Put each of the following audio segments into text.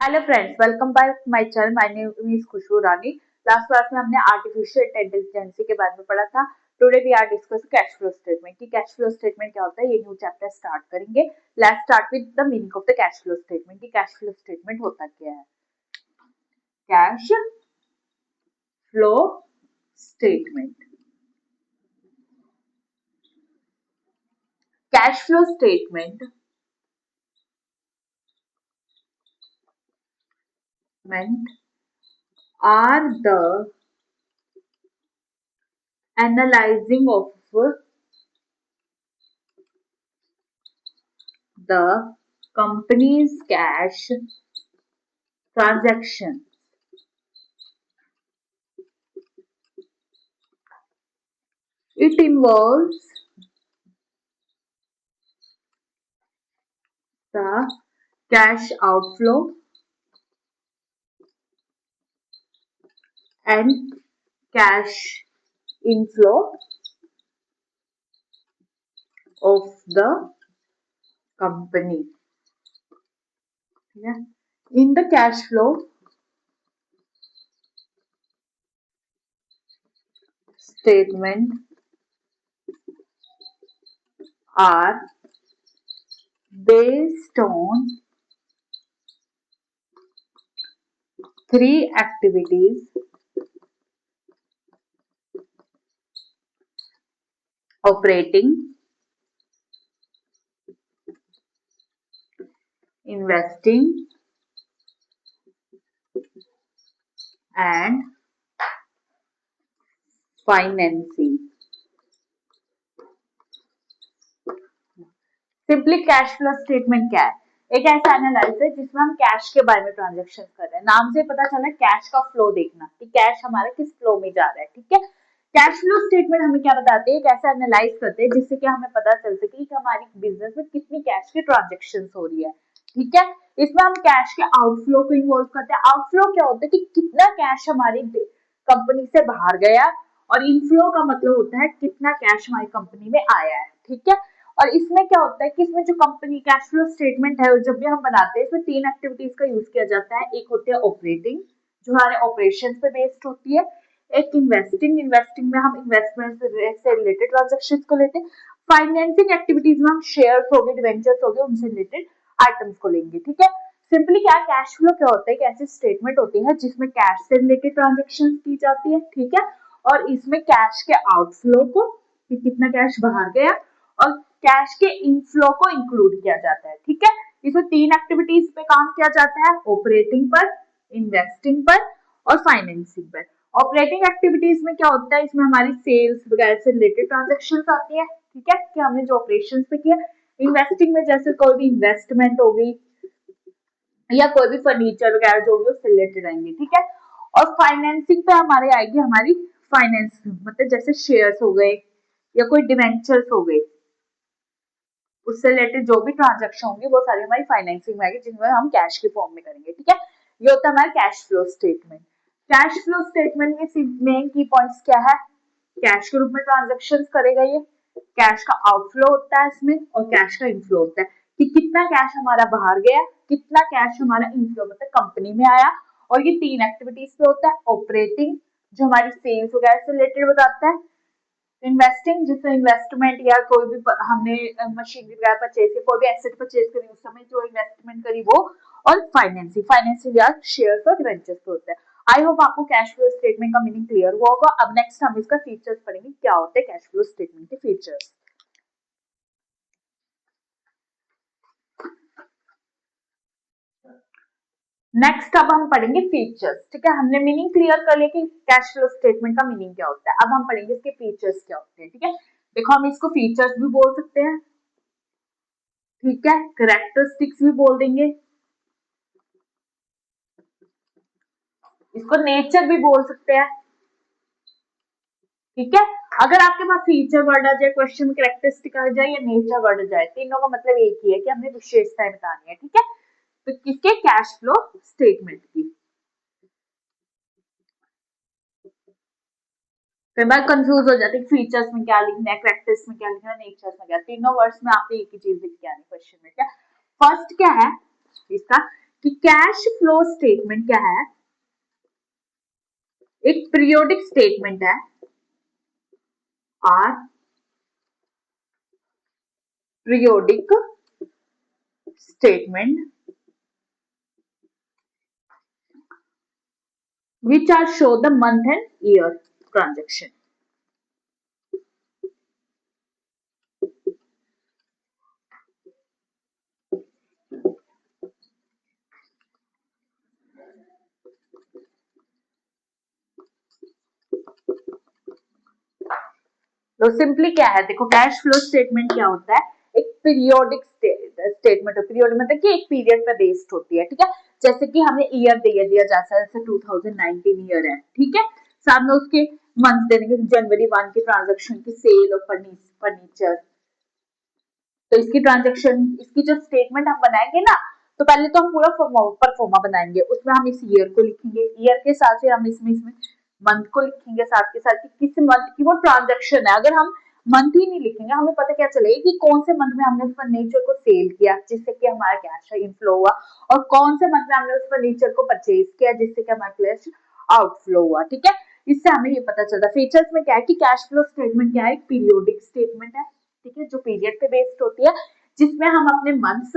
Hello friends, welcome back my channel. My name is Khushboo Rani. Last class में हमने artificial intelligence के बारे में पढ़ा था। Today we are discuss cash flow statement कि कैश फ्लो स्टेटमेंट क्या होता है। ये न्यू चैप्टर स्टार्ट करेंगे। Let's start with the meaning of the cash flow statement कि कैश फ्लो स्टेटमेंट होता क्या है। Cash flow statement, cash flow statement are the analyzing of the company's cash transaction. It involves the cash outflow and cash inflow of the company. Yeah. In the cash flow statement are based on three activities: operating, investing, and financing. Simply cash flow statement क्या है? एक ऐसा analysis है जिसमें हम cash के बारे में ट्रांजेक्शन कर रहे हैं। नाम से पता चला कैश का फ्लो देखना कि कैश हमारा किस फ्लो में जा रहा है। ठीक है, कैश फ्लो स्टेटमेंट हमें क्या बताते हैं, एक ऐसा एनालाइज करते हैं जिससे कि हमें पता चल सके कि हमारी बिजनेस में कितनी कैश की ट्रांजेक्शन हो रही है। ठीक है, इसमें हम कैश के आउटफ्लो को इन्वॉल्व करते हैं। आउटफ्लो क्या होता है कि कितना कैश हमारी कंपनी से बाहर गया, और इनफ्लो का मतलब होता है कितना कैश हमारी कंपनी में आया है। ठीक है, और इसमें क्या होता है कि इसमें जो कंपनी कैश फ्लो स्टेटमेंट है जब भी हम बनाते हैं इसमें तीन एक्टिविटीज का यूज किया जाता है। एक होती है ऑपरेटिंग, जो हमारे ऑपरेशन पे बेस्ड होती है। एक इन्वेस्टिंग, इन्वेस्टिंग में हम इन्वेस्टमेंट से रिलेटेड ट्रांजेक्शन को लेते हैं। फाइनेंसिंग एक्टिविटीज में हम शेयर हो गए, डिवेंचर्स हो गए, उनसे रिलेटेड आइटम्स को लेंगे। ठीक है, सिंपली क्या कैश फ्लो क्या होता है कि ऐसी स्टेटमेंट होती है जिसमें कैश से रिलेटेड ट्रांजेक्शन की जाती है। ठीक है, और इसमें कैश के आउटफ्लो को कि कितना कैश बाहर गया और कैश के इनफ्लो को इंक्लूड किया जाता है। ठीक है, इसमें तीन एक्टिविटीज पे काम किया जाता है: ऑपरेटिंग पर, इन्वेस्टिंग पर और फाइनेंसिंग पर। ऑपरेटिंग एक्टिविटीज में क्या होता है, इसमें हमारी सेल्स वगैरह से रिलेटेड ट्रांजेक्शन आती है। ठीक है, कि हमने जो ऑपरेशन पे किया। इन्वेस्टिंग में जैसे कोई भी इन्वेस्टमेंट हो गई या कोई भी फर्नीचर वगैरह जो भी उससे रिलेटेड आएंगे। ठीक है, और फाइनेंसिंग पे हमारे आएगी हमारी फाइनेंस, मतलब जैसे शेयर्स हो गए या कोई डिवेंचर्स हो गए, उससे रिलेटेड जो भी ट्रांजेक्शन होंगे वो सारी हमारी फाइनेंसिंग में आएगी, जिनमें हम कैश के फॉर्म में करेंगे। ठीक है, ये होता है हमारा cash flow statement. Cash flow statement में मेन की पॉइंट्स क्या है, कैश के रूप में ट्रांजेक्शन करेगा ये, कैश का आउटफ्लो होता है इसमें, और कैश का इनफ्लो होता है कि कितना कैश हमारा बाहर गया, कितना कैश हमारा इनफ्लो मतलब कंपनी में आया। और ये तीन एक्टिविटीज पे होता है: ऑपरेटिंग जो हमारी सेल्स वगैरह से रिलेटेड बताता है, इन्वेस्टिंग जिसमें इन्वेस्टमेंट या कोई भी हमने मशीनरी वगैरह परचेज की, कोई भी एसेट परचेज करी उस समय जो इन्वेस्टमेंट करी वो, और फाइनेंसिंग, फाइनेंसिंग या शेयर्स और डिवेंचर्स पे होता है। आई होप आपको कैश फ्लो स्टेटमेंट का मीनिंग क्लियर हुआ होगा। अब नेक्स्ट हम इसका फीचर्स पढ़ेंगे, क्या होते हैं कैश फ्लो स्टेटमेंट के फीचर्स। नेक्स्ट अब हम पढ़ेंगे फीचर्स। ठीक है, हमने मीनिंग क्लियर कर लिया कि कैश फ्लो स्टेटमेंट का मीनिंग क्या होता है। अब हम पढ़ेंगे इसके फीचर्स क्या होते हैं। ठीक है, देखो हम इसको फीचर्स भी बोल सकते हैं, ठीक है, कैरेक्टरिस्टिक्स भी बोल देंगे, इसको नेचर भी बोल सकते हैं। ठीक है, अगर आपके पास फीचर वर्ड आ जाए, क्वेश्चन में कैरेक्टरिस्टिक आ जाए या नेचर वर्ड आ जाए, तीनों का मतलब एक ही है कि हमने विशेषताएं बतानी है। ठीक है, तो किसके, कैश फ्लो स्टेटमेंट की। कई बार कंफ्यूज हो जाते हैं फीचर्स में क्या लिखना है, कैरेक्टरिस्टिक्स में क्या लिखना है, नेचर्स में क्या। तीनों वर्ड्स में आपको एक ही चीज लिख के आनी क्वेश्चन में। क्या फर्स्ट क्या है इसका, कि कैश फ्लो स्टेटमेंट क्या है, एक पीरियोडिक स्टेटमेंट है और periodic statement which are show the month and year transaction. तो सिंपली क्या है, देखो कैश फ्लो स्टेटमेंट क्या होता है, एक पीरियोडिक स्टेटमेंट है। पीरियोडिक मतलब कि एक पीरियड पे बेस्ड होती है, ठीक है। जैसे कि हमें ईयर दिया जाता है, जैसे 2019 ईयर है, ठीक है। सामने उसके मंथ देंगे, जनवरी 1 की ट्रांजेक्शन की सेल और फर्नीचर। तो इसकी ट्रांजेक्शन, इसकी जो स्टेटमेंट हम बनाएंगे ना, तो पहले तो हम पूरा परफॉर्मा बनाएंगे, उसमें हम इस ईयर को लिखेंगे, ईयर के साथ ही हम इसमें मंथ को लिखेंगे, साथ के साथ किस मंथ की वो ट्रांजेक्शन है। अगर हम मंथ ही नहीं लिखेंगे, हमें पता क्या चलेगा कि कौन से मंथ में हमने उस फर्नीचर को सेल किया जिससे कि हमारा कैश इनफ्लो हुआ, और कौन से मंथ में हमने उस फर्नीचर को परचेज किया जिससे कि हमारा कैश आउटफ्लो हुआ, ठीक है। इससे हमें ये पता चलता है। फीचर्स में क्या है कि कैश फ्लो स्टेटमेंट क्या है, एक पीरियोडिक स्टेटमेंट है, ठीक है, जो पीरियड पे बेस्ड होती है, जिसमें हम अपने मंथ्स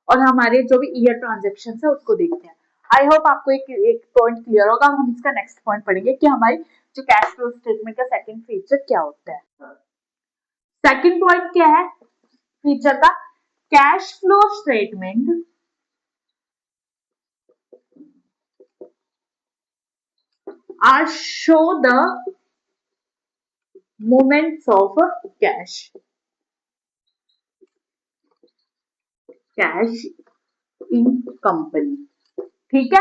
और हमारे जो भी ईयर ट्रांजेक्शन है उसको देखते हैं। आई होप आपको एक पॉइंट क्लियर होगा। हम इसका नेक्स्ट पॉइंट पढ़ेंगे कि हमारी जो कैश फ्लो स्टेटमेंट का सेकंड फीचर क्या होता है। सेकंड पॉइंट क्या है फीचर का, cash flow statement are show the movements of cash in company, ठीक है।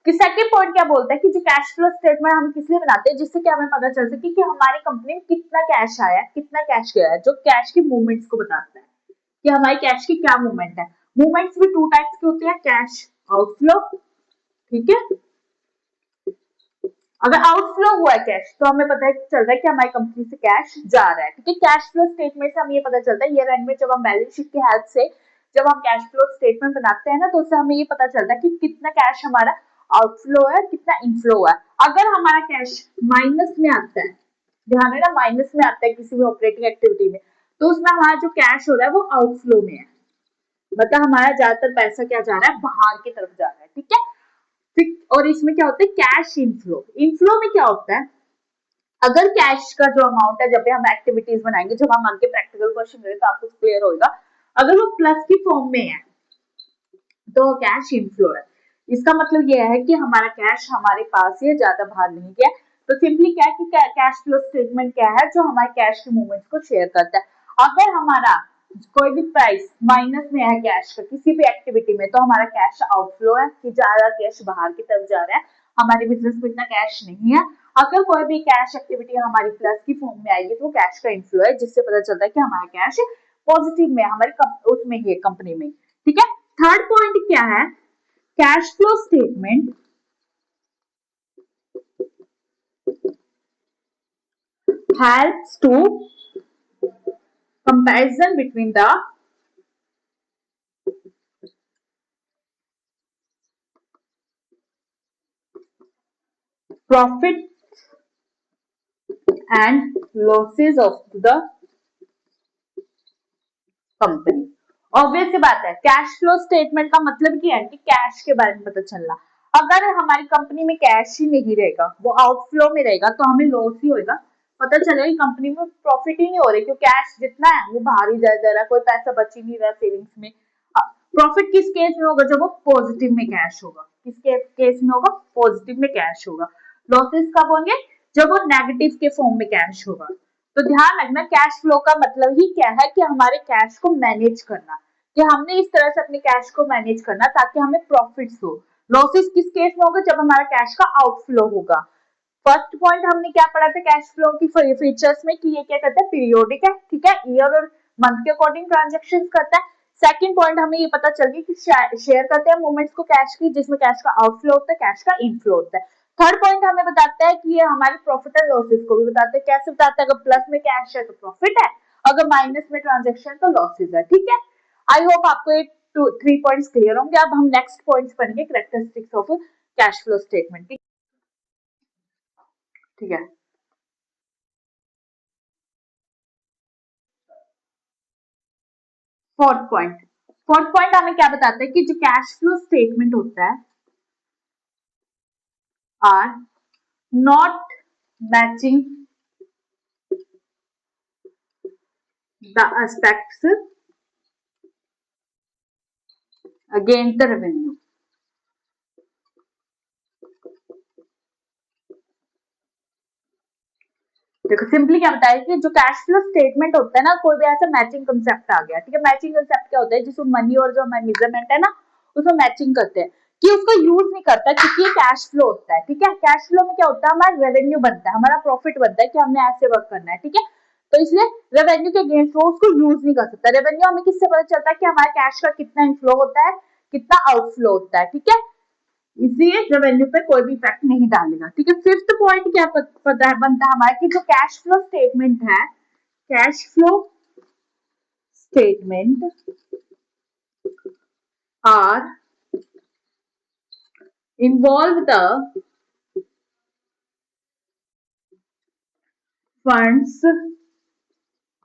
कि सेकंड पॉइंट क्या बोलता है कि जो कैश फ्लो स्टेटमेंट हम किस लिए बनाते हैं, जिससे कि हमें पता चल सके कि हमारी कंपनी में कितना कैश आया है, कितना कैश गया है, जो कैश की मूवमेंट्स को बताता है कि हमारी कैश की क्या मूवमेंट है। मूवमेंट्स भी टू टाइप्स के होते हैं, कैश आउटफ्लो, ठीक है। अगर आउटफ्लो हुआ है कैश, तो हमें पता चल रहा है कि हमारी कंपनी से कैश जा रहा है, ठीक है। कैश फ्लो स्टेटमेंट से हमें ये पता चलता है, ईयर एंड में जब हम बैलेंस शीट की हेल्प से जब हम कैश फ्लो स्टेटमेंट बनाते हैं ना, तो उससे हमें ये पता चलता है कि कितना कैश हमारा आउटफ्लो है, कितना इनफ्लो है। अगर हमारा कैश माइनस में आता है, ध्यान है ना, माइनस में आता है किसी भी ऑपरेटिंग एक्टिविटी में, तो उसमें हमारा जो कैश हो रहा है वो आउटफ्लो में है, मतलब हमारा ज्यादातर पैसा क्या जा रहा है, बाहर की तरफ जा रहा है, ठीक है। और इसमें क्या होता है, कैश इनफ्लो। इनफ्लो में क्या होता है, अगर कैश का जो अमाउंट है, जब भी हम एक्टिविटीज बनाएंगे, जब हम आगे प्रैक्टिकल क्वेश्चन करेंगे तो आपको क्लियर होगा, अगर वो प्लस की फॉर्म में है तो कैश इनफ्लो है। इसका मतलब यह है कि हमारा कैश हमारे पास ही है, ज्यादा बाहर नहीं गया। तो सिंपली क्या है कि कैश फ्लो स्टेटमेंट क्या है, जो हमारे कैश के मूवमेंट्स को शेयर करता है। अगर हमारा कोई भी प्राइस माइनस में है कैश का किसी भी एक्टिविटी में, तो हमारा कैश आउटफ्लो है कि ज्यादा कैश बाहर की तरफ जा रहा है, हमारे बिजनेस में इतना कैश नहीं है। अगर कोई भी कैश एक्टिविटी हमारी प्लस की फॉर्म में आएगी तो कैश का इनफ्लो है, जिससे पता चलता है कि हमारा कैश पॉजिटिव में हमारे उसमें ही कंपनी में, ठीक है। थर्ड पॉइंट क्या है, cash flow statement helps to comparison between the profit and losses of the company. Obvious सी बात है, कैश फ्लो स्टेटमेंट का मतलब क्या है कि कैश के बारे में पता चलना। अगर हमारी कंपनी में कैश ही नहीं रहेगा, वो आउटफ्लो में रहेगा, तो हमें लॉस ही होगा। पता चलेगा कि कंपनी में प्रॉफिट ही नहीं हो रही, क्योंकि कैश जितना है वो बाहर ही जा रहा है, कोई पैसा बच ही नहीं रहा सेविंग्स में। प्रॉफिट किस केस में होगा, जब वो पॉजिटिव में कैश होगा। किस केस में होगा, पॉजिटिव में कैश होगा। लॉसेस कब होंगे, जब वो नेगेटिव के फॉर्म में कैश होगा। तो ध्यान रखना, कैश फ्लो का मतलब ही क्या है कि हमारे कैश को मैनेज करना, कि हमने इस तरह से अपने कैश को मैनेज करना ताकि हमें प्रॉफिट्स हो। लॉसेस किस केस में होगा, जब हमारा कैश का आउटफ्लो होगा। फर्स्ट पॉइंट हमने क्या पढ़ा था कैश फ्लो की फीचर्स में, कि ये क्या करता है, पीरियोडिक है, ठीक है, ईयर और मंथ के अकॉर्डिंग ट्रांजेक्शन करता है। सेकंड पॉइंट हमें ये पता चल गया कि शेयर करते हैं मूवमेंट्स को कैश की, जिसमें कैश का आउटफ्लो होता है, कैश का इनफ्लो होता है। थर्ड पॉइंट हमें बताता है कि ये हमारे प्रॉफिट एंड लॉसेस को भी बताते हैं। कैसे बताता है, अगर प्लस में कैश है तो प्रॉफिट है, अगर माइनस में ट्रांजेक्शन तो लॉसेस है, ठीक है। आई होप आपको ये 3 पॉइंट्स क्लियर होंगे। अब हम नेक्स्ट पॉइंट्स पढ़ेंगे characteristics of cash flow statement. ठीक है, फोर्थ पॉइंट हमें क्या बताता है कि जो कैश फ्लो स्टेटमेंट होता है are not matching the aspects against the revenue. देखो सिंपली क्या बताया कि जो कैश फ्लो स्टेटमेंट होता है ना, कोई भी ऐसा मैचिंग कंसेप्ट आ गया, ठीक है। मैचिंग कंसेप्ट क्या होता है, जिसमें मनी और जो हमारा मेजरमेंट है ना उसमें मैचिंग करते हैं, कि उसको यूज नहीं करता क्योंकि ये कैश फ्लो होता है, ठीक है। कैश फ्लो में क्या होता है, हमारा रेवेन्यू बनता है, हमारा प्रॉफिट बनता है कि हमने ऐसे वर्क करना है, ठीक है। तो इसलिए रेवेन्यू के अगेंस्ट वो उसको यूज नहीं कर सकता। रेवेन्यू हमें किससे पता चलता है कि हमारे कैश का कितना इनफ्लो होता है, कितना आउटफ्लो होता है, ठीक है। इसलिए रेवेन्यू पे कोई भी इफेक्ट नहीं डालेगा, ठीक है। फिफ्थ पॉइंट क्या पता है बनता है हमारा कि जो कैश फ्लो स्टेटमेंट है, cash flow statement are involve the funds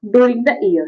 during the year।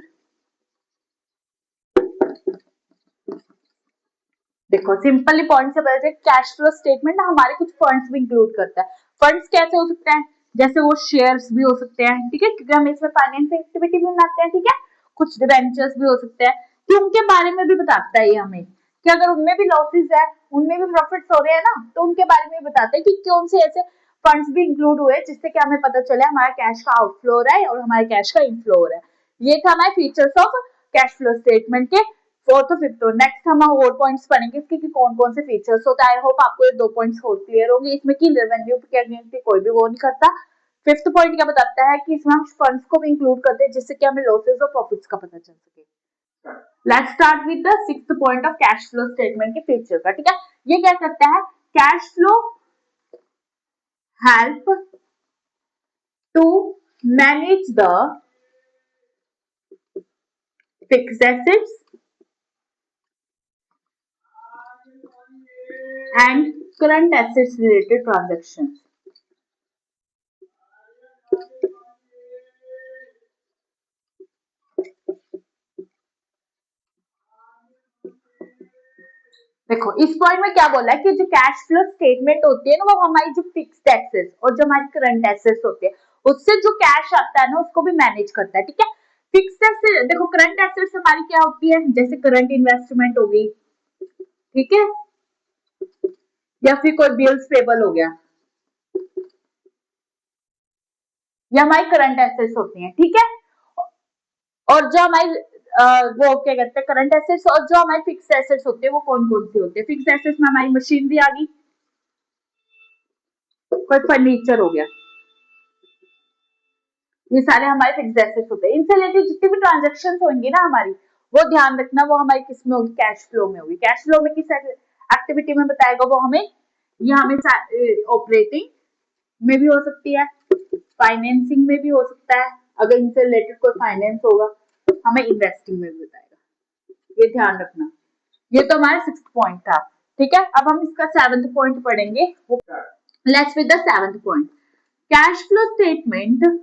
देखो सिंपली पॉइंट से पता चले कैश फ्लो स्टेटमेंट ना हमारे कुछ फंड्स भी इंक्लूड करता है। फंड्स कैसे हो सकते हैं, जैसे वो शेयर्स भी हो सकते हैं, ठीक है, क्योंकि हम इसमें फाइनेंस एक्टिविटी भी बनाते हैं, ठीक है। कुछ डिबेंचर्स भी हो सकते हैं, कि उनके बारे में भी बताता है ये हमें कि अगर उनमें भी लॉसेस है, उनमें भी प्रॉफिट्स हो रहे हैं ना, तो उनके बारे में बताते हैं कि कौन से ऐसे फंड्स भी इंक्लूड हुए जिससे कि हमें पता चले हमारा कैश का आउटफ्लो हो रहा है और हमारे कैश का इनफ्लो हो रहा है। ये था हमारे features of cash flow statement के फोर्थ और फिफ्थ। नेक्स्ट हम और पॉइंट्स पढ़ेंगे इसके कि कौन कौन से फीचर्स होता है। आई होप आपको ये 2 पॉइंट्स और क्लियर होंगे इसमें कि रेवेन्यू के अगेंस्ट कोई भी वो नहीं करता। फिफ्थ पॉइंट क्या बताता है कि इसमें हम फंड्स को भी इंक्लूड करते हैं जिससे कि हमें लॉसेस और प्रॉफिट्स का पता चल सके। Let's start with the sixth point of cash flow statement के फीचर का, ठीक है। ये क्या करता है, cash flow help to manage the fixed assets and current assets related transactions। देखो इस पॉइंट में क्या बोला है कि जो कैश फ्लो स्टेटमेंट होती है ना वो हमारी जो फिक्स्ड एसेट्स और जो हमारी करंट एसेट्स होते हैं उससे जो कैश आता है ना उसको भी मैनेज करता है, ठीक है। फिक्स्ड एसेट देखो, करंट एसेट्स हमारी क्या होती है, जैसे करंट इन्वेस्टमेंट हो गई, ठीक है, या फिर कोई बिल्स पेबल हो गया, ये हमारी करंट एसेट्स होती हैं, ठीक है। और जो हमारी वो क्या कहते हैं करंट एसेट्स, और जो हमारी फिक्स्ड एसेट्स होते हैं वो कौन कौन सी होती है। फिक्स्ड एसेट्स में हमारी मशीनरी आ गई, कोई फर्नीचर हो गया, ये सारे हमारे फिक्स्ड एसेट्स होते हैं। इनसे रिलेटेड जितनी भी ट्रांजेक्शन होंगी ना हमारी, वो ध्यान रखना वो हमारी किस में होगी, कैश फ्लो में होगी। कैश फ्लो में किस एक्टिविटी में बताएगा वो हमें, ये हमें ऑपरेटिंग में भी हो सकती है, फाइनेंसिंग में भी हो सकता है, अगर इनसे रिलेटेड कोई फाइनेंस होगा हमें इन्वेस्टिंग में भी बताएगा, ये ध्यान रखना। ये तो हमारा सिक्स्थ पॉइंट था, ठीक है। अब हम इसका सेवंथ पॉइंट पढ़ेंगे। Let's with the seventh point, cash flow statement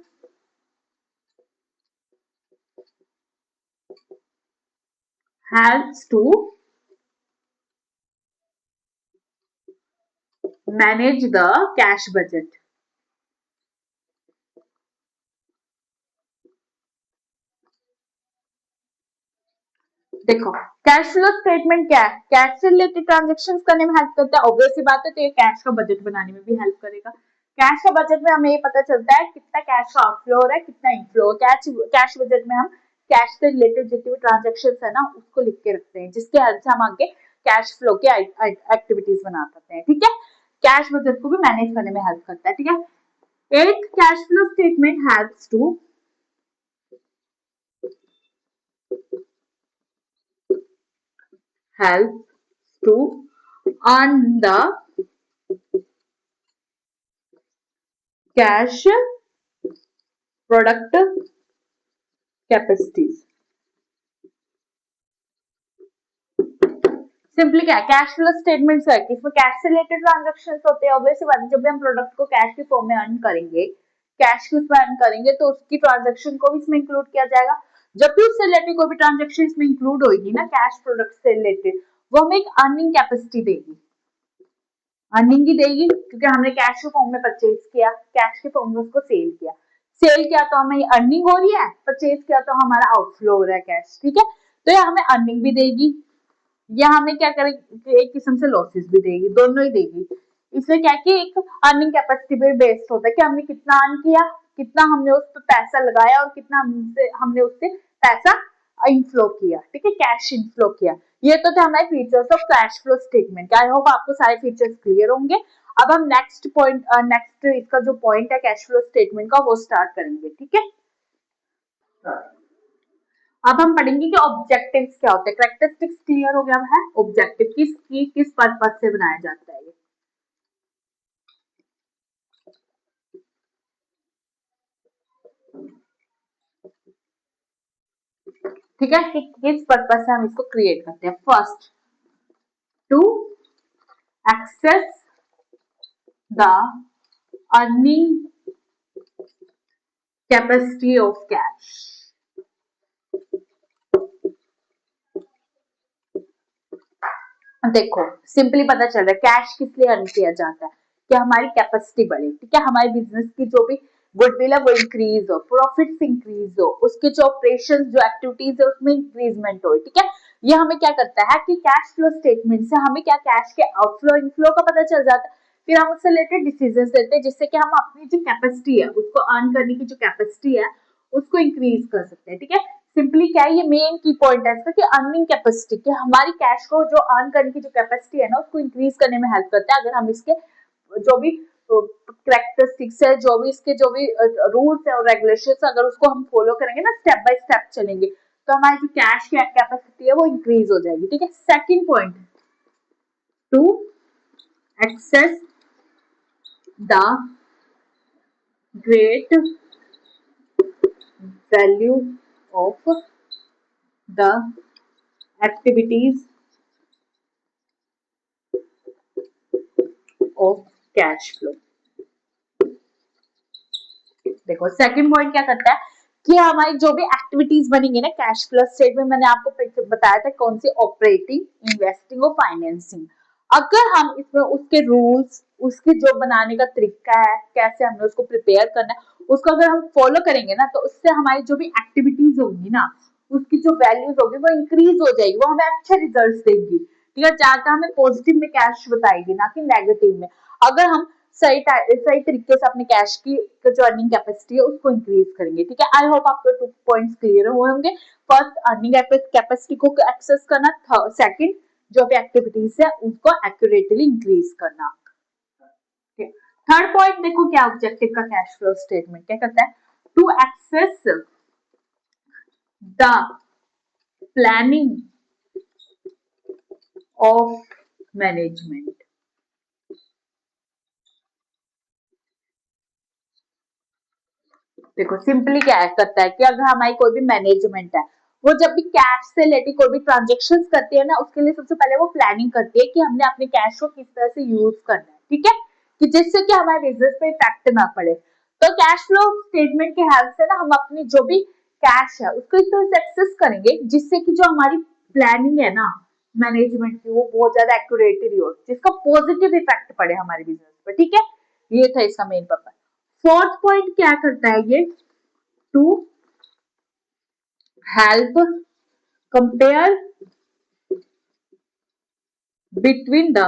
helps to manage the cash budget। देखो कैश फ्लो स्टेटमेंट क्या है, कैश से रिलेटेड ट्रांजेक्शन करने में हेल्प करता है, ऑब्वियस सी बात है, तो ये कैश का बजट बनाने में भी हेल्प करेगा। कैश का बजट में हमें ये पता चलता है कितना कैश का आउटफ्लो हो रहा है, कितना इनफ्लो। कैश बजट में हम कैश से रिलेटेड जितनी भी ट्रांजेक्शन है ना उसको लिख के रखते हैं, जिसके हेल्प से हम आगे कैश फ्लो के एक्टिविटीज बना सकते हैं, ठीक है। कैश बजट को भी मैनेज करने में हेल्प करता है, ठीक है। एक cash flow statement helps to help to earn the cash product capacities। Simply क्या कैश फ्लो स्टेटमेंट है कि इसमें कैश से रिलेटेड ट्रांजेक्शन होते हैं। ऑब्वियसली बात है, जब भी हम प्रोडक्ट को कैश की फॉर्म में अर्न करेंगे, कैश की उसमें अर्न करेंगे तो उसकी ट्रांजेक्शन को भी इसमें इंक्लूड किया जाएगा। जब भी उससे रिलेटेड कोई भी ट्रांजेक्शन इसमें इंक्लूड होगी ना कैश प्रोडक्ट से रिलेटेड, वो हमें एक अर्निंग कैपेसिटी देगी, अर्निंग ही देगी, क्योंकि हमने कैश के फॉर्म में परचेज किया, कैश के फॉर्म में उसको सेल किया, सेल किया तो हमें अर्निंग हो रही है, परचेज किया तो हमारा आउटफ्लो हो रहा है कैश, ठीक है। तो ये हमें अर्निंग भी देगी, या हमें क्या करेगी एक किस्म से लॉसेस भी देगी, दोनों ही देगी। इसलिए क्या कि एक अर्निंग कैपेसिटी पे बेस्ड होता है कि हमने कितना अर्न किया, कितना हमने उस पर पैसा लगाया और कितना हमने उससे पैसा इनफ्लो किया, ठीक है, कैश इनफ्लो किया। ये तो थे हमारे features of cash flow statement. I hope आपको सारे फीचर्स क्लियर होंगे। अब हम नेक्स्ट पॉइंट, नेक्स्ट इसका जो पॉइंट है कैश फ्लो स्टेटमेंट का, वो स्टार्ट करेंगे, ठीक है। अब हम पढ़ेंगे कि ऑब्जेक्टिव्स क्या होते हैं। कैरेक्टरिस्टिक्स क्लियर हो गया है, ऑब्जेक्टिव किस पर्पस से बनाया जाता है ये, ठीक है, कि किस पर्पस से हम इसको क्रिएट करते हैं। First, to access the earning capacity of cash. देखो सिंपली पता चल रहा है कैश किस लिए अर्न किया जाता है कि हमारी कैपेसिटी बढ़े, ठीक है, हमारे बिजनेस की जो भी गुडविल है वो इंक्रीज हो, प्रॉफिट्स इंक्रीज हो, उसके जो ऑपरेशन जो एक्टिविटीज है उसमें इंक्रीजमेंट हो, ठीक है। ये हमें क्या करता है कि कैश फ्लो स्टेटमेंट से हमें क्या कैश के आउटफ्लो इनफ्लो का पता चल जाता है, फिर हम उससे रिलेटेड डिसीजन लेते हैं जिससे कि हम अपनी जो कैपेसिटी है उसको अर्न करने की जो कैपेसिटी है उसको इंक्रीज कर सकते हैं, ठीक है। सिंपली क्या है, ये मेन की पॉइंट है इसका कि अर्निंग कैपेसिटी, कि हमारी कैश को जो अर्न करने की जो कैपेसिटी है ना उसको इंक्रीज करने में हेल्प करता है। अगर हम इसके जो भी कैरेक्टरिस्टिक्स है, जो भी इसके जो भी रूल्स है और रेगुलेशंस, अगर उसको हम फॉलो करेंगे ना, स्टेप बाय स्टेप चलेंगे, तो हमारी जो कैश की कैपेसिटी है वो इंक्रीज हो जाएगी, ठीक है। Second point, to access the great value of the activities of cash flow. देखो सेकंड पॉइंट क्या करता है कि हमारी जो भी एक्टिविटीज बनेंगे ना कैश फ्लो स्टेटमेंट, मैंने आपको बताया था कौन सी, ऑपरेटिंग, इन्वेस्टिंग और फाइनेंसिंग। अगर हम इसमें उसके रूल्स, उसके जो बनाने का तरीका है, कैसे हमने उसको प्रिपेयर करना है, उसको अगर हम फॉलो करेंगे ना, तो उससे हमारी जो भी एक्टिविटीज होगी ना उसकी जो वैल्यूज होगी वो इंक्रीज हो जाएगी, वो हमें अच्छे रिजल्ट देगी, ठीक है। ज्यादा हमें पॉजिटिव में कैश बताएगी ना कि नेगेटिव में। अगर हम सही तरीके से अपने कैश की जो अर्निंग कैपेसिटी है उसको इंक्रीज करेंगे, ठीक है। आई होप आपको 2 पॉइंट्स क्लियर हुए होंगे। फर्स्ट, अर्निंग कैपेसिटी को एक्सेस करना, सेकंड, जो भी एक्टिविटीज है उसको एक्यूरेटली इंक्रीज करना। थर्ड पॉइंट देखो क्या ऑब्जेक्टिव का कैश फ्लो स्टेटमेंट क्या करता है, to access the planning of management. देखो सिंपली क्या करता है कि अगर हमारी कोई भी मैनेजमेंट है, वो जब भी कैश से रिलेटेड कोई भी ट्रांजेक्शन करती है ना, उसके लिए सबसे पहले वो प्लानिंग करती है कि हमने अपने कैश को किस तरह से यूज करना है, ठीक है, कि जिससे कि हमारे बिजनेस पे इफेक्ट ना पड़े। तो कैश फ्लो स्टेटमेंट की हेल्प से ना हम अपनी जो भी कैश है उसको इस तरह से एक्सेस करेंगे जिससे कि जो हमारी प्लानिंग है ना मैनेजमेंट की, वो बहुत ज्यादा एक्यूरेटली हो, जिसका पॉजिटिव इफेक्ट पड़े हमारे बिजनेस पर, ठीक है। ये था इसका मेन पर्पज। फोर्थ पॉइंट क्या करता है ये, to help compare between the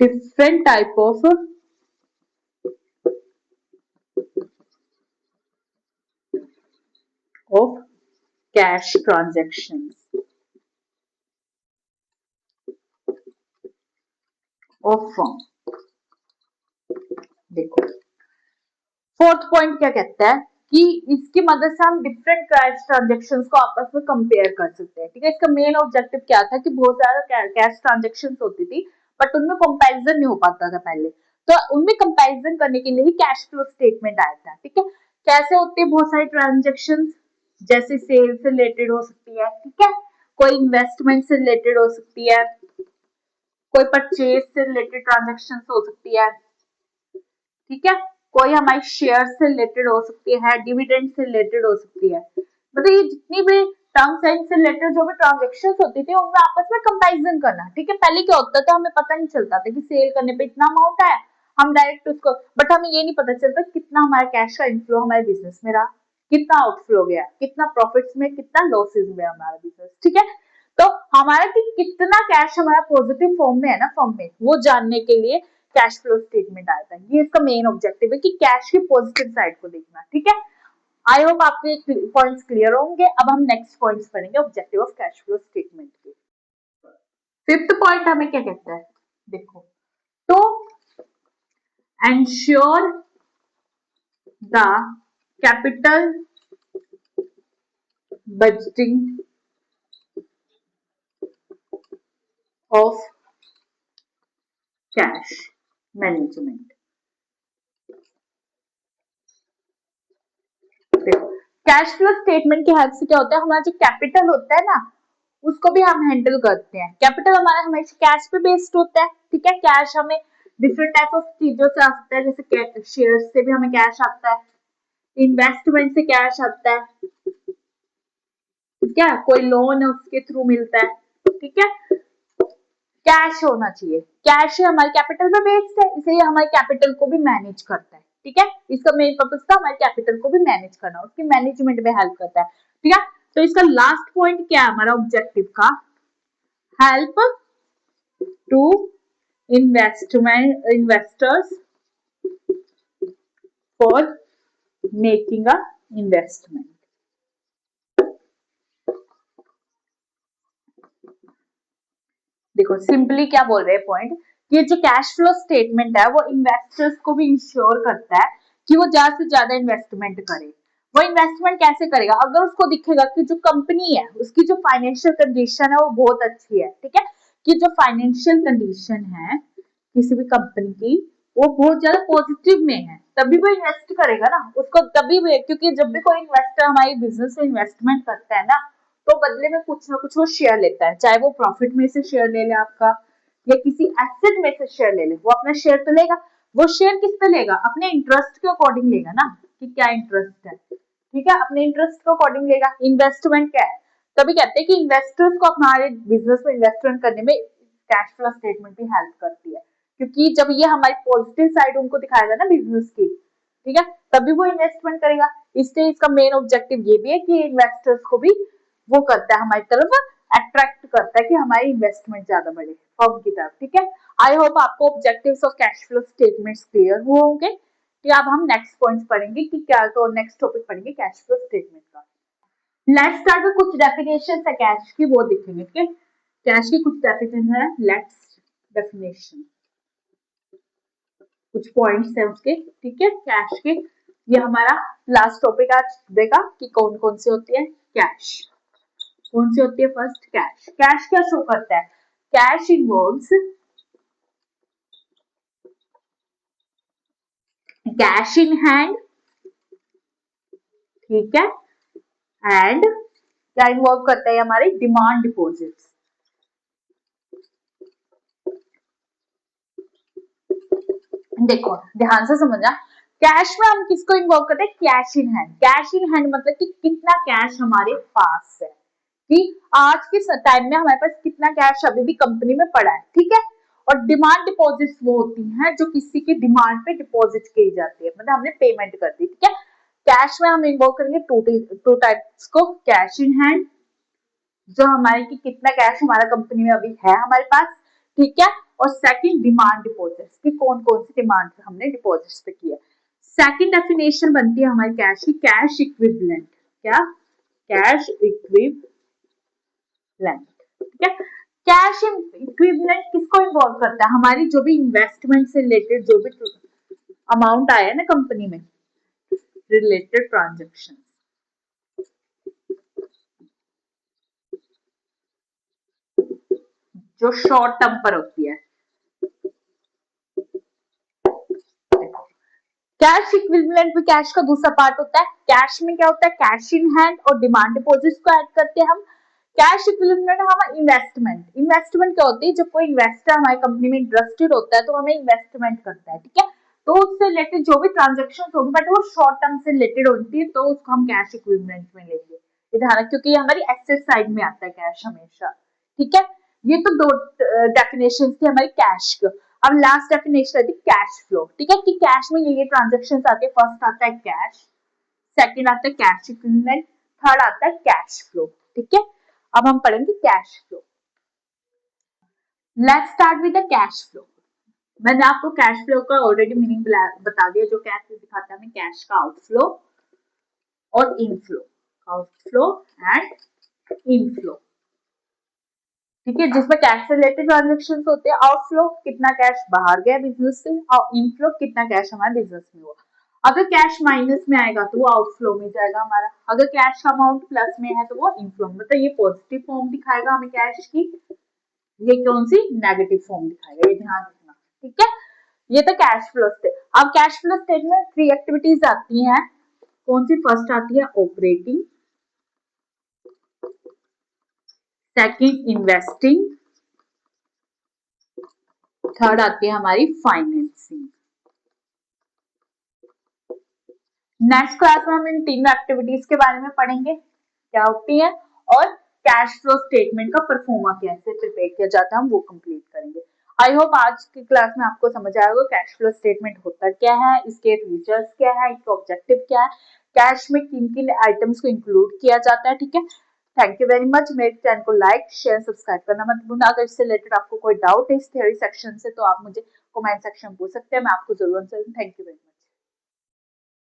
different type of cash transactions of firm। देखो फोर्थ पॉइंट क्या कहता है कि इसकी मदद से हम डिफरेंट कैश ट्रांजेक्शन को आपस में कंपेयर कर सकते हैं, ठीक है। इसका मेन ऑब्जेक्टिव क्या था कि बहुत ज्यादा कैश ट्रांजेक्शन होती थी बट उनमें कंपैरिजन नहीं हो पाता था पहले, तो उनमें कंपैरिजन करने के लिए ही कैश फ्लो स्टेटमेंट आया था, ठीक है। कैसे होती है बहुत सारी ट्रांजेक्शन, जैसे सेल से रिलेटेड हो सकती है, ठीक है, कोई इन्वेस्टमेंट से रिलेटेड हो सकती है, कोई परचेज से रिलेटेड ट्रांजेक्शन हो सकती है, ठीक है, कोई हमारी शेयर से रिलेटेड हो सकती है, डिविडेंड से रिलेटेड हो सकती है। मतलब ये जितनी भी टर्म्स एंड से रिलेटेड जो भी ट्रांजेक्शन होती थी उनमें आपस में कंपैरिजन करना, ठीक है। पहले क्या होता था, हमें पता नहीं चलता था कि सेल करने पे इतना अमाउंट आया, हम डायरेक्ट उसको, बट हमें ये नहीं पता चलता कितना हमारा कैश का इनफ्लो हमारे बिजनेस में रहा, कितना आउटफ्लो गया, कितना प्रॉफिट्स में, कितना लॉसेस में हमारा बिजनेस, ठीक है। तो हमारा कि कितना कैश हमारा पॉजिटिव फॉर्म में है ना, फॉर्म में, वो जानने के लिए कैश फ्लो स्टेटमेंट आता है। ये इसका मेन ऑब्जेक्टिव है कि कैश की पॉजिटिव साइड को देखना, ठीक है। आई होप आपके पॉइंट्स क्लियर होंगे। अब हम नेक्स्ट पॉइंट्स पढ़ेंगे objective of cash flow statement के। फिफ्थ पॉइंट हमें क्या कहता है, देखो, तो ensure the capital budgeting of cash management. Cash flow statement की हेल्प से क्या होता है, हमारा जो कैपिटल होता है ना, उसको भी हम हैंडल करते हैं। कैपिटल हमारा हमेशा कैश पे बेस्ड होता है, ठीक है। कैश हमें डिफरेंट टाइप ऑफ चीजों से आ सकता है, जैसे शेयर से भी हमें कैश आता है, इन्वेस्टमेंट से कैश आता है, ठीक है, कोई लोन है उसके थ्रू मिलता है, ठीक है। कैश होना चाहिए, कैश हमारे कैपिटल पे बेस्ड है, इसलिए हमारे कैपिटल को भी मैनेज करता है, ठीक है। इसका मेन पर्पस था हमारे कैपिटल को भी मैनेज करना, उसकी मैनेजमेंट में हेल्प करता है, ठीक है। तो इसका लास्ट पॉइंट क्या है हमारा ऑब्जेक्टिव का, help to investors for making a investment। देखो सिंपली क्या बोल रहे हैं पॉइंट, ये जो कैश फ्लो स्टेटमेंट है वो इन्वेस्टर्स को भी इंश्योर करता है कि वो ज्यादा से ज्यादा इन्वेस्टमेंट करे। वो इन्वेस्टमेंट कैसे करेगा, अगर उसको दिखेगा कि जो कंपनी है उसकी जो फाइनेंशियल कंडीशन है वो बहुत अच्छी है, ठीक है, कि जो फाइनेंशियल कंडीशन है किसी भी कंपनी की वो बहुत ज्यादा पॉजिटिव में है, तभी वो इन्वेस्ट करेगा ना उसको, तभी वो, क्योंकि जब भी कोई इन्वेस्टर हमारी बिजनेस में इन्वेस्टमेंट करता है ना, तो बदले में कुछ ना कुछ वो शेयर लेता है, चाहे वो प्रॉफिट में से शेयर ले ले आपका, या किसी एसेट में से शेयर ले ले, वो अपना शेयर तो लेगा। वो शेयर किस पे लेगा, अपने इंटरेस्ट के अकॉर्डिंग लेगा ना, कि क्या इंटरेस्ट है, ठीक है, अपने इंटरेस्ट के अकॉर्डिंग लेगा। इन्वेस्टमेंट क्या है, तभी कहते हैं कि इन्वेस्टर्स को हमारे बिजनेस में इन्वेस्टमेंट करने में कैश फ्लो स्टेटमेंट भी हेल्प करती है, क्योंकि जब ये हमारी पॉजिटिव साइड उनको दिखाएगा ना बिजनेस की, ठीक है, तभी वो इन्वेस्टमेंट करेगा। इसलिए इसका मेन ऑब्जेक्टिव ये भी है कि इन्वेस्टर्स को भी वो करता है हमारी तरफ, अट्रैक्ट करता है कि हमारी इन्वेस्टमेंट ज्यादा बढ़े फर्म की तरफ, ठीक है। आई होप आपको objectives of cash flow statements clear हुए होंगे। कि अब हम नेक्स्ट पॉइंट्स पढ़ेंगे कि क्या, तो नेक्स्ट टॉपिक पढ़ेंगे कैश फ्लो स्टेटमेंट का। लेट्स स्टार्ट विद कुछ डेफिनेशन है कैश की, वो देखेंगे, ठीक है। कैश की कुछ डेफिनेशन है, लेट्स डेफिनेशन, कुछ पॉइंट्स है उसके, ठीक है, कैश के। ये हमारा लास्ट टॉपिक आज देगा कि कौन कौन सी होती है कैश, कौन सी होती है फर्स्ट कैश। कैश क्या शो करता है, cash involves cash in hand, ठीक है, एंड क्या इन्वॉल्व करता है हमारे डिमांड डिपॉजिट्स। देखो ध्यान से समझना, कैश में हम किसको इन्वॉल्व करते हैं, cash in hand. Cash in hand मतलब कि कितना कैश हमारे पास है, कि आज के टाइम में हमारे पास कितना कैश अभी भी कंपनी में पड़ा है, ठीक है। और डिमांड डिपॉजिट्स वो होती हैं जो किसी की डिमांड पे डिपॉजिट की जाती है, मतलब हमने पेमेंट कर दी, ठीक है। कैश में हम इन्वॉल्व करेंगे टू टाइप्स को, कैश इन हैंड जो हमारे की कितना कैश हमारा कंपनी में अभी है हमारे पास, ठीक है। और सेकंड डिमांड डिपॉजिट्स की कौन कौन सी डिमांड हमने डिपॉजिट्स पे किया। सेकंड डेफिनेशन बनती है हमारी कैश की, कैश इक्विवेलेंट। क्या, कैश इक्विवेलेंट, ठीक है। कैश इक्विवेलेंट किसको इन्वॉल्व करता है, हमारी जो भी इन्वेस्टमेंट से रिलेटेड जो भी अमाउंट आया है ना कंपनी में, रिलेटेड ट्रांजेक्शन, जो शॉर्ट टर्म पर होती है। कैश इक्विवेलेंट भी कैश का दूसरा पार्ट होता है। कैश में क्या होता है, कैश इन हैंड और डिमांड डिपॉजिट्स को ऐड करते हैं हम। कैश इक्विवेलेंट हमारा इन्वेस्टमेंट क्या होती है, जब कोई इन्वेस्टर हमारी कंपनी में इंटरेस्टेड होता है तो हमें इन्वेस्टमेंट करता है, ठीक है। तो उससे रिलेटेड जो भी ट्रांजेक्शन होगी बट वो शॉर्ट टर्म से रिलेटेड होती है तो उसको हम कैश इक्विवेलेंट में लेंगे, ध्यान, क्योंकि ये हमारी एसेट साइड में आता है कैश हमेशा, ठीक है। ये तो दो डेफिनेशन थी हमारी कैश की। अब लास्ट डेफिनेशन है कैश फ्लो, ठीक है, कि कैश में ये ट्रांजेक्शन आते हैं। फर्स्ट आता है कैश, सेकंड आता है कैश इक्विवेलेंट, थर्ड आता है कैश फ्लो, ठीक है। अब हम पढ़ेंगे cash flow. Let's start with the cash flow. मैंने आपको कैश फ्लो का ऑलरेडी मीनिंग बता दिया, जो कैश दिखाता है हमें कैश का आउटफ्लो और इनफ्लो, आउटफ्लो एंड इनफ्लो, ठीक है, जिसमें कैश से रिलेटेड ट्रांजेक्शन होते हैं। आउटफ्लो कितना कैश बाहर गया बिजनेस से, और इनफ्लो कितना कैश हमारे बिजनेस में हुआ। अगर कैश माइनस में आएगा तो वो आउटफ्लो में जाएगा हमारा, अगर कैश का अमाउंट प्लस में है तो वो इनफ्लो में, मतलब ये पॉजिटिव फॉर्म दिखाएगा हमें कैश की, ये कौन सी नेगेटिव फॉर्म दिखाएगा, ये ध्यान रखना, ठीक है। ये तो कैश फ्लो से। अब कैश फ्लो स्टेटमेंट में 3 एक्टिविटीज आती हैं। कौन सी? फर्स्ट आती है ऑपरेटिंग, सेकंड इन्वेस्टिंग, थर्ड आती है हमारी फाइनेंसिंग। नेक्स्ट क्लास में हम इन तीनों एक्टिविटीज के बारे में पढ़ेंगे, क्या होती है, और कैश फ्लो स्टेटमेंट का परफॉर्मा कैसे प्रिपेयर किया जाता है हम वो कंप्लीट करेंगे। आई होप आज की क्लास में आपको समझ आएगा कैश फ्लो स्टेटमेंट होता क्या है, इसके फीचर्स क्या है, इसका ऑब्जेक्टिव क्या है, कैश में किन किन आइटम्स को इंक्लूड किया जाता है, ठीक है। Thank you very much. मेरे चैनल को लाइक शेयर सब्सक्राइब करना मत भूलना। अगर इससे रिलेटेड आपको कोई डाउट है इस थ्योरी सेक्शन से तो आप मुझे कमेंट सेक्शन में पूछ सकते हैं, मैं आपको जरूर आंसर दूंगी। Thank you very much.